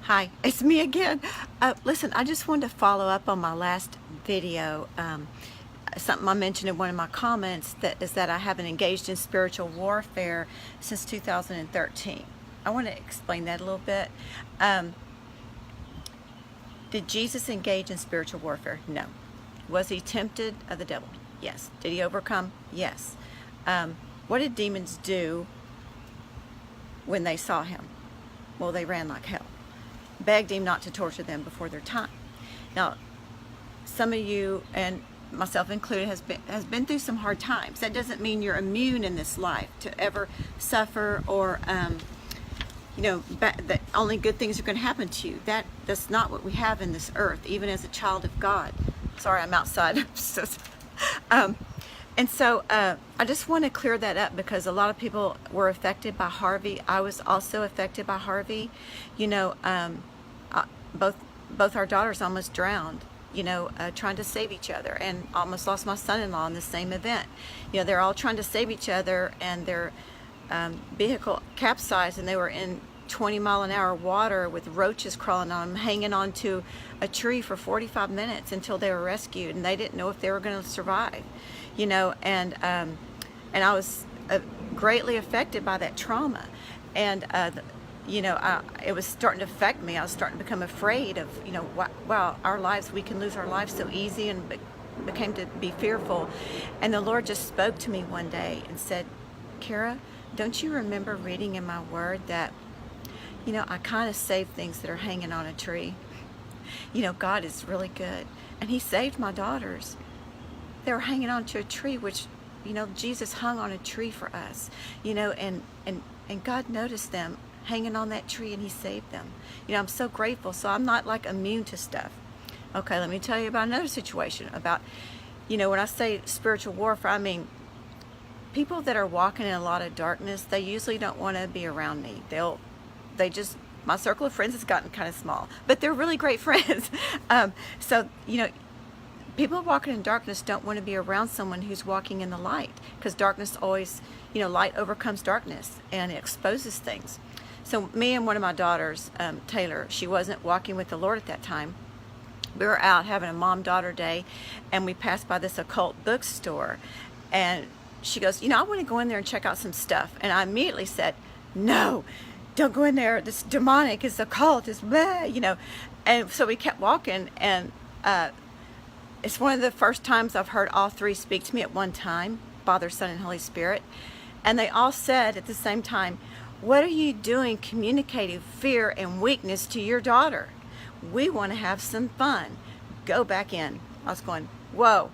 Hi, it's me again. Listen, I just wanted to follow up on my last video. Something I mentioned in one of my comments that is that I haven't engaged in spiritual warfare since 2013. I want to explain that a little bit. Um, did Jesus engage in spiritual warfare? No. Was he tempted of the devil? Yes. Did he overcome? Yes. What did demons do when they saw him? Well, they ran like hell. Begged him not to torture them before their time. Now, some of you, and myself included, has been through some hard times. That doesn't mean you're immune in this life to ever suffer or that only good things are going to happen to you. That's not what we have in this earth, even as a child of God. Sorry, I'm outside. And so I just want to clear that up because a lot of people were affected by Harvey. I was also affected by Harvey. Both our daughters almost drowned, trying to save each other, and almost lost my son-in-law in the same event. They're all trying to save each other, and their vehicle capsized, and they were in 20-mile-an-hour water with roaches crawling on them, hanging onto a tree for 45 minutes until they were rescued, and they didn't know if they were going to survive. And I was greatly affected by that trauma, and it was starting to affect me. I was starting to become afraid of, wow, our lives, we can lose our lives so easy, and became to be fearful. And the Lord just spoke to me one day and said, Kara, don't you remember reading in my word that, I kind of save things that are hanging on a tree? God is really good. And he saved my daughters. They were hanging onto a tree, which, Jesus hung on a tree for us, and God noticed them hanging on that tree, and he saved them. I'm so grateful. So I'm not like immune to stuff. Okay, let me tell you about another situation about, when I say spiritual warfare, I mean people that are walking in a lot of darkness. They usually don't want to be around me. My circle of friends has gotten kind of small, but they're really great friends. So people walking in darkness don't want to be around someone who's walking in the light, because darkness always, light overcomes darkness and it exposes things. So me and one of my daughters, Taylor, she wasn't walking with the Lord at that time. We were out having a mom-daughter day, and we passed by this occult bookstore, and she goes, I want to go in there and check out some stuff. And I immediately said, no, don't go in there. This demonic, it's occult, it's blah, And so we kept walking, and it's one of the first times I've heard all three speak to me at one time, Father, Son, and Holy Spirit. And they all said at the same time, what are you doing communicating fear and weakness to your daughter? We want to have some fun. Go back in. I was going, whoa,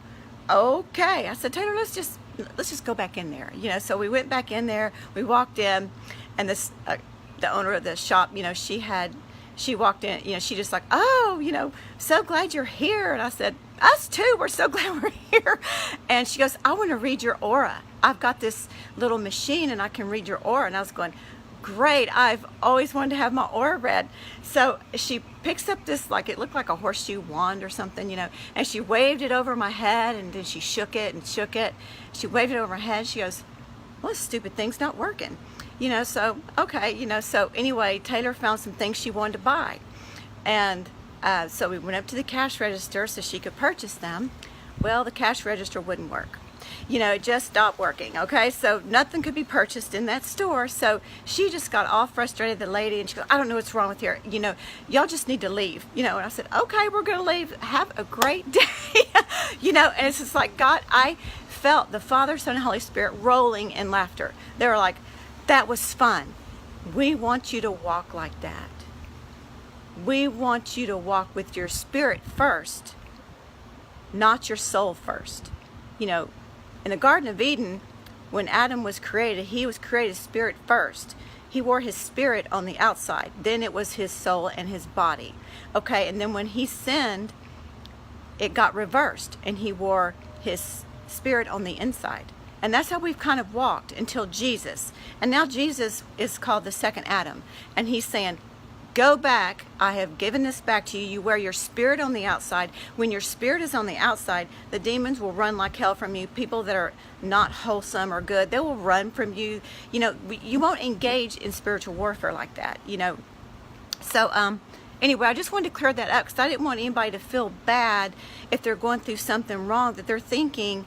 okay. I said, Taylor, let's just go back in there. So we went back in there. We walked in, and the owner of the shop, she walked in, she just like, oh, so glad you're here. And I said, us too, we're so glad we're here. And she goes, I want to read your aura. I've got this little machine and I can read your aura. And I was going, great, I've always wanted to have my aura read. So she picks up this, like, it looked like a horseshoe wand or something, and she waved it over my head, and then she shook it and shook it. She waved it over my head. She goes, well, this stupid thing's not working. So, okay, so anyway, Taylor found some things she wanted to buy. And so we went up to the cash register so she could purchase them. Well, the cash register wouldn't work. It just stopped working, okay? So nothing could be purchased in that store. So she just got all frustrated, the lady, and she goes, I don't know what's wrong with her. Y'all just need to leave. And I said, okay, we're going to leave. Have a great day. And it's just like, God, I felt the Father, Son, and Holy Spirit rolling in laughter. They were like, that was fun. We want you to walk like that. We want you to walk with your spirit first, not your soul first. In the Garden of Eden, when Adam was created, he was created spirit first. He wore his spirit on the outside. Then it was his soul and his body. Okay, and then when he sinned, it got reversed, and he wore his spirit on the inside. And that's how we've kind of walked until Jesus. And now Jesus is called the second Adam. And he's saying, go back. I have given this back to you. You wear your spirit on the outside. When your spirit is on the outside, the demons will run like hell from you. People that are not wholesome or good, they will run from you. You won't engage in spiritual warfare like that, So anyway, I just wanted to clear that up because I didn't want anybody to feel bad if they're going through something wrong, that they're thinking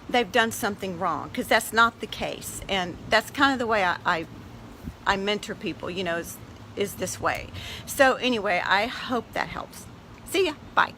they've done something wrong, because that's not the case. And that's kind of the way I mentor people, is this way. So anyway, I hope that helps. See ya. Bye.